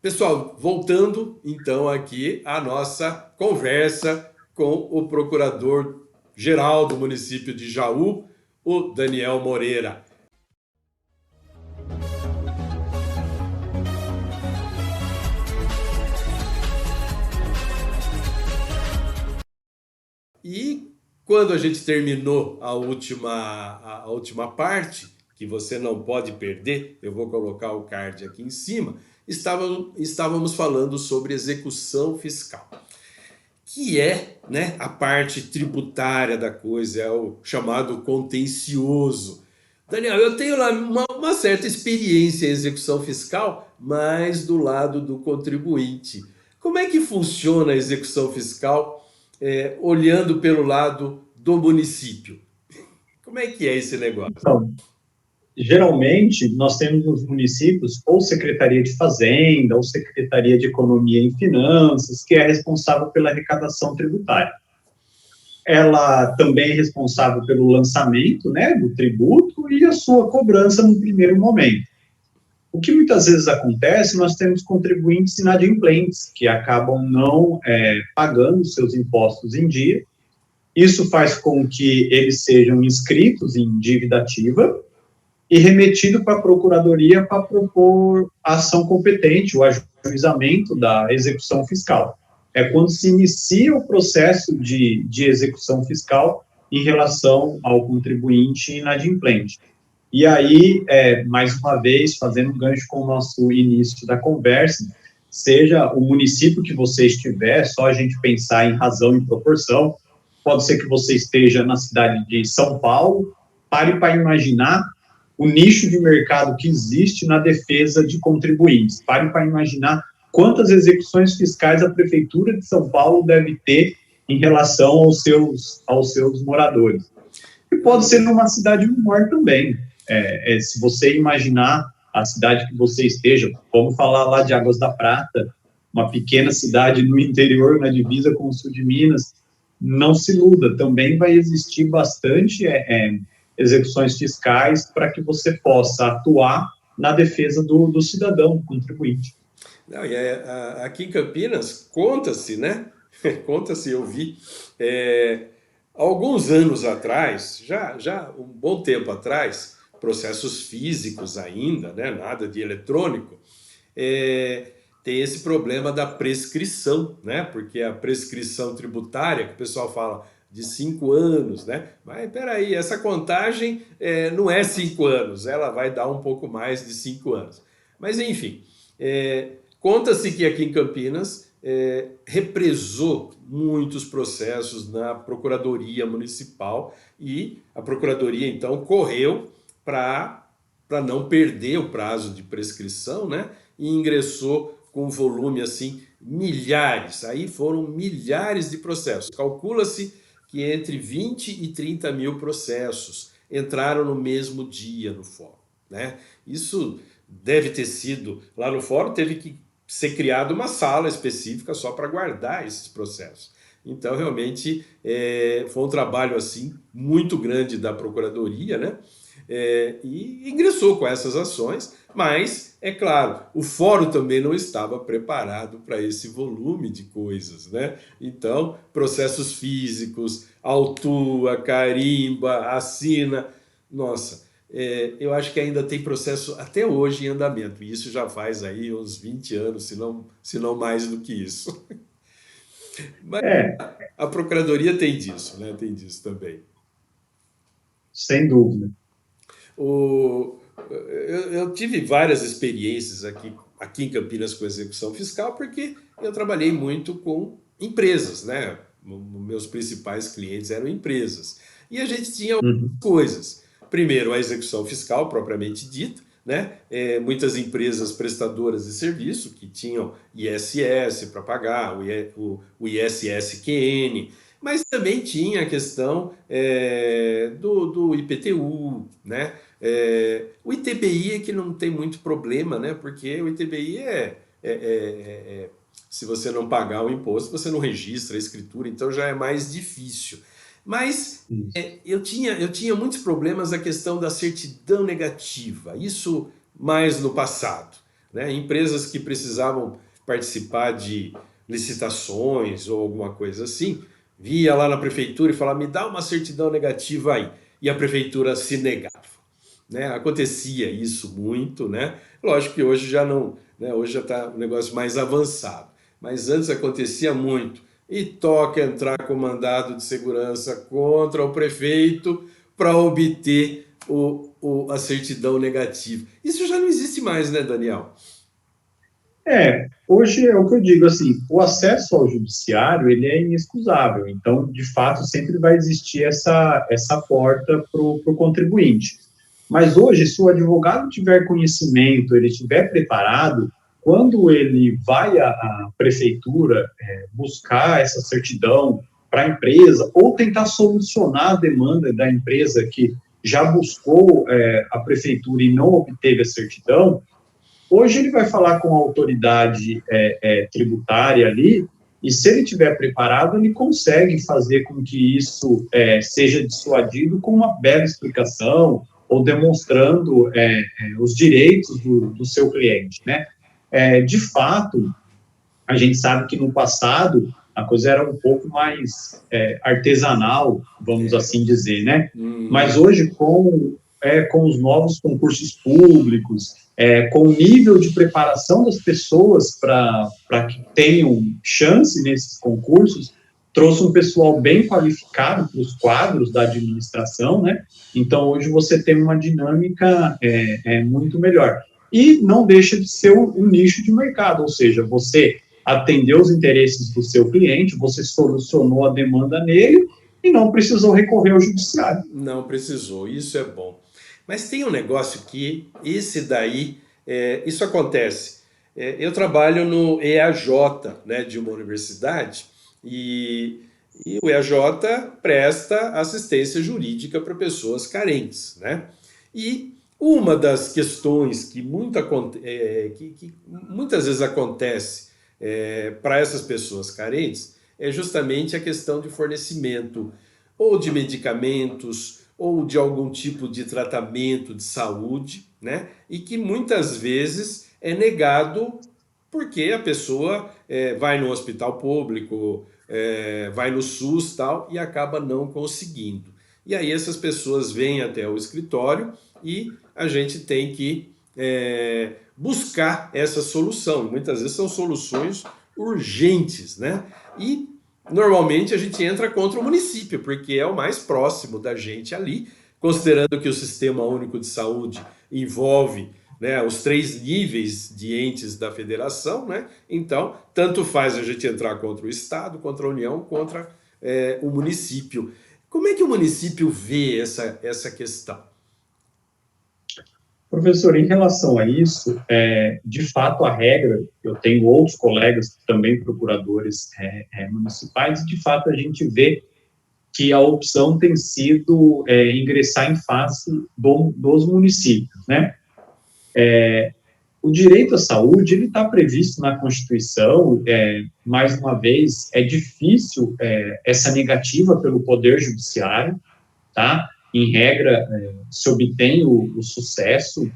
Pessoal, voltando então aqui à nossa conversa com o procurador-geral do município de Jaú, o Daniel Moreira. E quando a gente terminou a última parte, que você não pode perder, eu vou colocar o card aqui em cima, estávamos falando sobre execução fiscal, que é, né, a parte tributária da coisa, é o chamado contencioso. Daniel, eu tenho lá uma certa experiência em execução fiscal, mas do lado do contribuinte. Como é que funciona a execução fiscal, olhando pelo lado do município? Como é que é esse negócio? Então, geralmente, nós temos nos municípios ou Secretaria de Fazenda, ou Secretaria de Economia e Finanças, que é responsável pela arrecadação tributária. Ela também é responsável pelo lançamento, né, do tributo e a sua cobrança no primeiro momento. O que muitas vezes acontece, nós temos contribuintes inadimplentes, que acabam não pagando seus impostos em dia. Isso faz com que eles sejam inscritos em dívida ativa e remetido para a Procuradoria para propor a ação competente, o ajuizamento da execução fiscal. É quando se inicia o processo de execução fiscal em relação ao contribuinte inadimplente. E aí, mais uma vez, fazendo um gancho com o nosso início da conversa, seja o município que você estiver, só a gente pensar em razão e proporção, pode ser que você esteja na cidade de São Paulo, pare para imaginar o nicho de mercado que existe na defesa de contribuintes. Pare para imaginar quantas execuções fiscais a Prefeitura de São Paulo deve ter em relação aos seus moradores. E pode ser numa cidade menor também. Se você imaginar a cidade que você esteja, vamos falar lá de Águas da Prata, uma pequena cidade no interior, na divisa com o sul de Minas, não se iluda, também vai existir bastante execuções fiscais para que você possa atuar na defesa do cidadão, do contribuinte. Não, aqui em Campinas, conta-se, né? Conta-se, eu vi, é, alguns anos atrás, já um bom tempo atrás, processos físicos ainda, né? Nada de eletrônico, é, tem esse problema da prescrição, né? Porque a prescrição tributária, que o pessoal fala de 5 anos, né? Mas peraí, essa contagem não é 5 anos, ela vai dar um pouco mais de 5 anos. Mas enfim, conta-se que aqui em Campinas represou muitos processos na Procuradoria Municipal e a Procuradoria então correu para não perder o prazo de prescrição, né? E ingressou com um volume assim, milhares, aí foram milhares de processos. Calcula-se que entre 20 e 30 mil processos entraram no mesmo dia no fórum, né? Isso deve ter sido, lá no fórum teve que ser criada uma sala específica só para guardar esses processos. Então, realmente, foi um trabalho assim muito grande da Procuradoria, né? E ingressou com essas ações, mas, é claro, o fórum também não estava preparado para esse volume de coisas, né? Então, processos físicos, autua, carimba, assina, nossa, eu acho que ainda tem processo até hoje em andamento, e isso já faz aí uns 20 anos, se não mais do que isso. Mas É, a Procuradoria tem disso, né? Tem disso também. sem dúvida. Eu tive várias experiências aqui em Campinas com execução fiscal, porque eu trabalhei muito com empresas, né? Meus principais clientes eram empresas. E a gente tinha algumas Uhum. coisas. Primeiro, a execução fiscal, propriamente dita, né? Muitas empresas prestadoras de serviço que tinham ISS para pagar, o ISS-QN, mas também tinha a questão do IPTU, né? O ITBI é que não tem muito problema, né? Porque o ITBI se você não pagar o imposto, você não registra a escritura, então já é mais difícil. Mas Isso. eu tinha muitos problemas na questão da certidão negativa, isso mais no passado. né? Empresas que precisavam participar de licitações ou alguma coisa assim, via lá na prefeitura e falava, me dá uma certidão negativa aí. E a prefeitura se negava, né? Acontecia isso muito, né? Lógico que hoje já não, né? Hoje já está um negócio mais avançado, mas antes acontecia muito. E toca entrar com mandado de segurança contra o prefeito para obter a certidão negativa. Isso já não existe mais, né, Daniel? Hoje é o que eu digo, assim, o acesso ao judiciário, ele é inexcusável, então, de fato, sempre vai existir essa porta para o contribuinte. Mas hoje, se o advogado tiver conhecimento, ele estiver preparado, quando ele vai à prefeitura buscar essa certidão para a empresa, ou tentar solucionar a demanda da empresa que já buscou a prefeitura e não obteve a certidão, hoje ele vai falar com a autoridade tributária ali, e se ele estiver preparado, ele consegue fazer com que isso seja dissuadido com uma bela explicação, ou demonstrando os direitos do seu cliente, né? De fato, a gente sabe que no passado a coisa era um pouco mais artesanal, vamos assim dizer, né? Mas hoje, com os novos concursos públicos, com o nível de preparação das pessoas para que tenham chance nesses concursos, trouxe um pessoal bem qualificado para os quadros da administração, né? Então, hoje você tem uma dinâmica muito melhor. E não deixa de ser um nicho de mercado, ou seja, você atendeu os interesses do seu cliente, você solucionou a demanda nele e não precisou recorrer ao judiciário. Não precisou, isso é bom. Mas tem um negócio que, esse daí, isso acontece. Eu trabalho no EAJ, né, de uma universidade, e o EAJ presta assistência jurídica para pessoas carentes, né? E uma das questões que muitas vezes acontece para essas pessoas carentes é justamente a questão de fornecimento ou de medicamentos ou de algum tipo de tratamento de saúde, né? E que muitas vezes é negado porque a pessoa vai no hospital público, vai no SUS tal, e acaba não conseguindo. E aí essas pessoas vêm até o escritório e a gente tem que buscar essa solução. Muitas vezes são soluções urgentes, né? E normalmente a gente entra contra o município, porque é o mais próximo da gente ali, considerando que o Sistema Único de Saúde envolve, né, os 3 níveis de entes da federação, né? Então, tanto faz a gente entrar contra o Estado, contra a União, contra o município. Como é que o município vê essa questão? Professor, em relação a isso, de fato, a regra, eu tenho outros colegas, também procuradores municipais, e de fato a gente vê que a opção tem sido ingressar em face dos municípios, né? O direito à saúde, ele está previsto na Constituição, mais uma vez, é difícil essa negativa pelo Poder Judiciário, tá? Em regra, se obtém o sucesso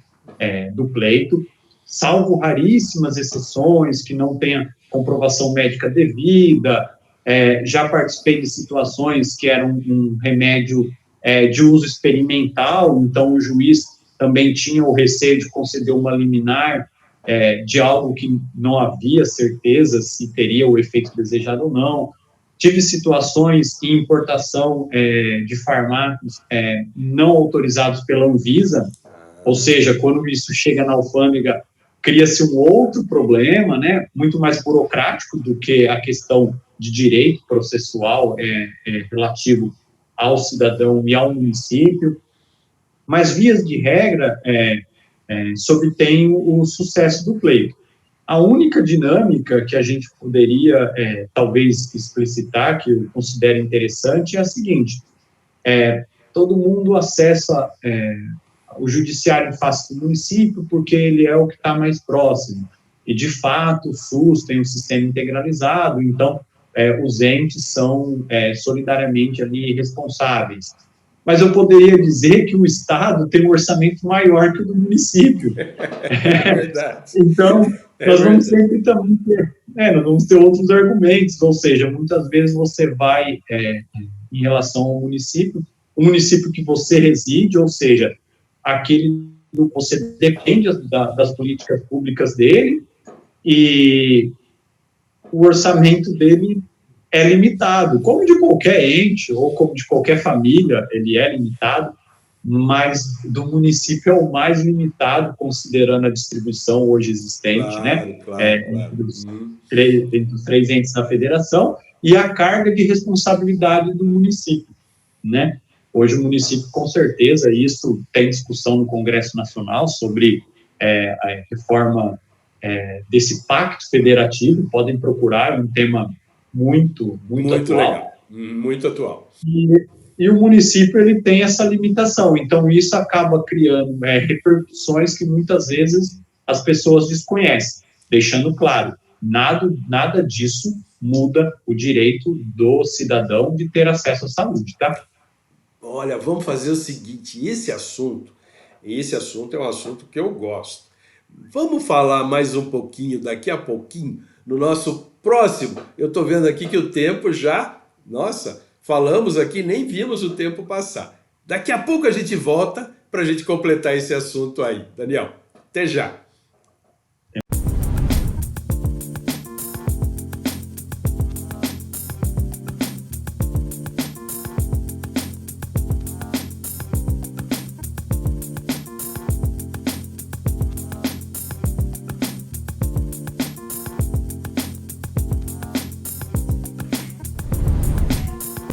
do pleito, salvo raríssimas exceções que não tenha comprovação médica devida. Já participei de situações que eram um remédio de uso experimental, então o juiz também tinha o receio de conceder uma liminar de algo que não havia certeza se teria o efeito desejado ou não. Tive situações em importação de fármacos não autorizados pela Anvisa, ou seja, quando isso chega na alfândega, cria-se um outro problema, né, muito mais burocrático do que a questão de direito processual relativo ao cidadão e ao município. Mas, vias de regra, se obtém o sucesso do pleito. A única dinâmica que a gente poderia, talvez, explicitar, que eu considero interessante, é a seguinte: todo mundo acessa o judiciário em face do município porque ele é o que está mais próximo. E, de fato, o SUS tem um sistema integralizado, então, os entes são solidariamente ali responsáveis. mas eu poderia dizer que o Estado tem um orçamento maior que o do município. É verdade. Então, É nós vamos verdade. sempre também ter, nós vamos ter outros argumentos, ou seja, muitas vezes você vai, em relação ao município, o município que você reside, ou seja, aquele do você depende das políticas públicas dele, e o orçamento dele é limitado, como de qualquer ente ou como de qualquer família, ele é limitado, mas do município é o mais limitado, considerando a distribuição hoje existente, né, Claro, claro, claro. entre os três entes da federação, e a carga de responsabilidade do município, né. Hoje o município, com certeza, isso tem discussão no Congresso Nacional sobre a reforma desse pacto federativo, podem procurar, é um tema muito Muito atual, legal. Muito atual. e o município ele tem essa limitação, então isso acaba criando repercussões que muitas vezes as pessoas desconhecem, deixando claro, nada disso muda o direito do cidadão de ter acesso à saúde, tá? Olha, vamos fazer o seguinte, esse assunto é um assunto que eu gosto. Vamos falar mais um pouquinho, daqui a pouquinho, no nosso próximo. Eu estou vendo aqui que o tempo já, nossa, falamos aqui, nem vimos o tempo passar. Daqui a pouco a gente volta para a gente completar esse assunto aí. Daniel, até já.